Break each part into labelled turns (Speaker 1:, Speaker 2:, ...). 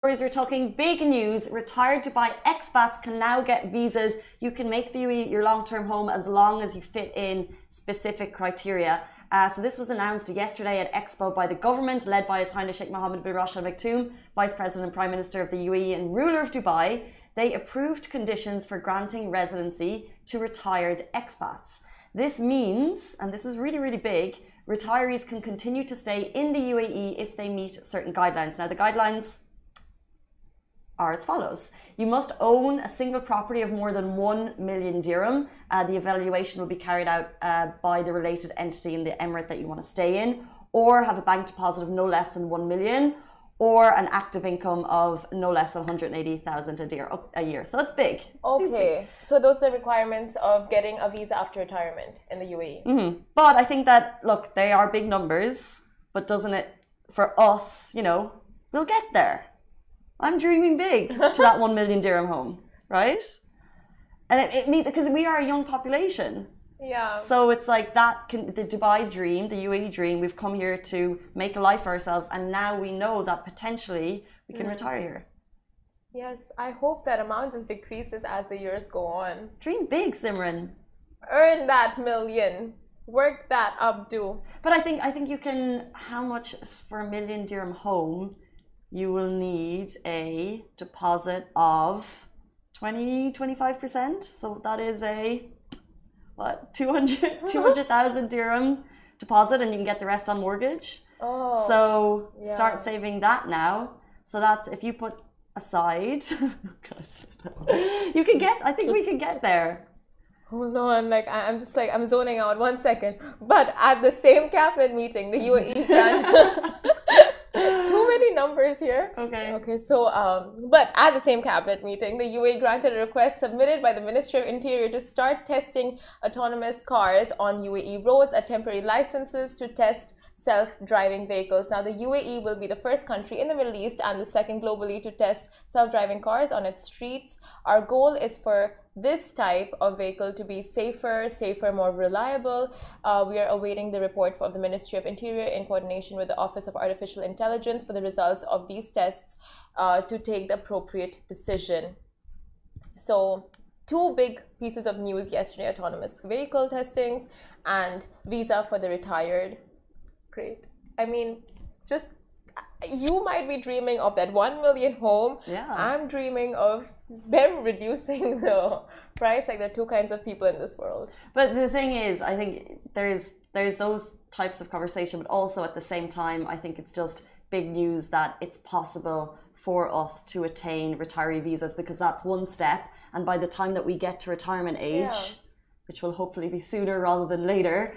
Speaker 1: We're talking big news. Retired Dubai expats can now get visas. You can make the UAE your long-term home as long as you fit in specific criteria. So this was announced yesterday at Expo by the government, led by His Highness Sheikh Mohammed bin Rashid Al Maktoum, Vice President and Prime Minister of the UAE and ruler of Dubai. They approved conditions for granting residency to retired expats. This means, and this is really, really big, retirees can continue to stay in the UAE if they meet certain guidelines. Now, the guidelines are as follows. You must own a single property of more than 1 million dirham. The evaluation will be carried out by the related entity in the emirate that you want to stay in, or have a bank deposit of no less than 1 million, or an active income of no less than 180,000 a year. So it's big.
Speaker 2: Okay, so those are the requirements of getting a visa after retirement in the UAE.
Speaker 1: But I think that, look, they are big numbers, but doesn't it, for us, you know, we'll get there. I'm dreaming big to that 1 million dirham home, right? And it means, because we are a young population.
Speaker 2: Yeah.
Speaker 1: So it's like that, the Dubai dream, the UAE dream, we've come here to make a life for ourselves, and now we know that potentially we can retire here.
Speaker 2: Yes, I hope that amount just decreases as the years go on.
Speaker 1: Dream big, Simran.
Speaker 2: Earn that million. Work that up, do.
Speaker 1: But I think you can, how much for a 1 million dirham home? You will need a deposit of 25%. So that is a, what, 200,000 dirham deposit, and you can get the rest on mortgage.
Speaker 2: Oh,
Speaker 1: so
Speaker 2: yeah.
Speaker 1: Start saving that now. So that's, if you put aside, you can get, I think we can get there.
Speaker 2: Hold on, like I'm just like, I'm zoning out 1 second. But at the same cabinet meeting, the UAE grant too many numbers here. Okay, so but at the same cabinet meeting, the UAE granted a request submitted by the Ministry of Interior to start testing autonomous cars on UAE roads, at temporary licenses to test self-driving vehicles. Now, the UAE will be the first country in the Middle East and the second globally to test self-driving cars on its streets. Our goal is for this type of vehicle to be safer, more reliable. We are awaiting the report of the Ministry of Interior in coordination with the Office of Artificial Intelligence for the results of these tests to take the appropriate decision. So, two big pieces of news yesterday: autonomous vehicle testings and visa for the retired. Great. I mean, just, you might be dreaming of that 1 million home.
Speaker 1: Yeah.
Speaker 2: I'm dreaming of them reducing the price. Like, there are two kinds of people in this world.
Speaker 1: But the thing is, I think there's those types of conversation, but also at the same time, I think it's just big news that it's possible for us to attain retiree visas, because that's one step. And by the time that we get to retirement age, which will hopefully be sooner rather than later,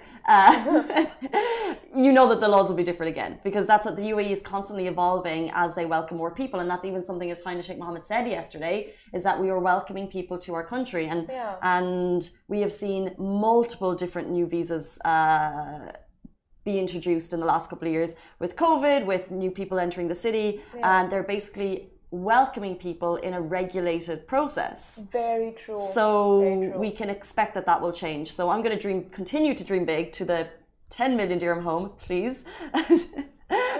Speaker 1: you know that the laws will be different again, because that's what the UAE is constantly evolving as they welcome more people. And that's even something His Highness Sheikh Mohammed said yesterday, is that we are welcoming people to our country. And we have seen multiple different new visas be introduced in the last couple of years with COVID, with new people entering the city, and they're basically welcoming people in a regulated process.
Speaker 2: Very true.
Speaker 1: So we can expect that will change. So I'm going to continue to dream big to the 10 million dirham home, please.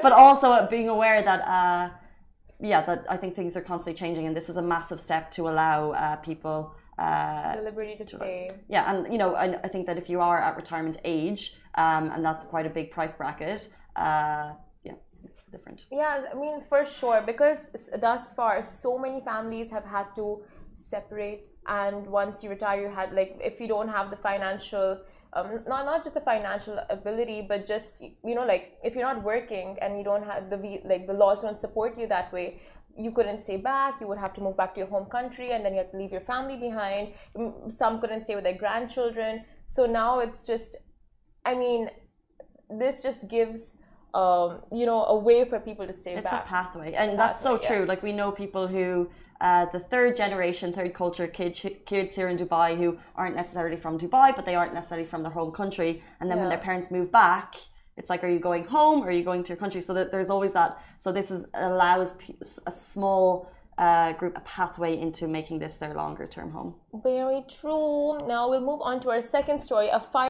Speaker 1: But also being aware that, that I think things are constantly changing, and this is a massive step to allow people
Speaker 2: the liberty to stay.
Speaker 1: Yeah, and you know, I think that if you are at retirement age, and that's quite a big price bracket, it's different.
Speaker 2: Yeah, I mean, for sure, because thus far so many families have had to separate, and once you retire, you had, like, if you don't have the financial not just the financial ability, but just, you know, like, if you're not working and you don't have the laws don't support you that way, you couldn't stay back. You would have to move back to your home country, and then you have to leave your family behind. Some couldn't stay with their grandchildren. So now it's just, I mean, this just gives you know, a way for people to stay back.
Speaker 1: It's a pathway, and that's so true. Like, we know people who, the third generation, third culture kids here in Dubai, who aren't necessarily from Dubai, but they aren't necessarily from their home country. And then when their parents move back, it's like, are you going home or are you going to your country? So that there's always that. So this allows a small group a pathway into making this their longer term home.
Speaker 2: Very true. Now we'll move on to our second story. A fire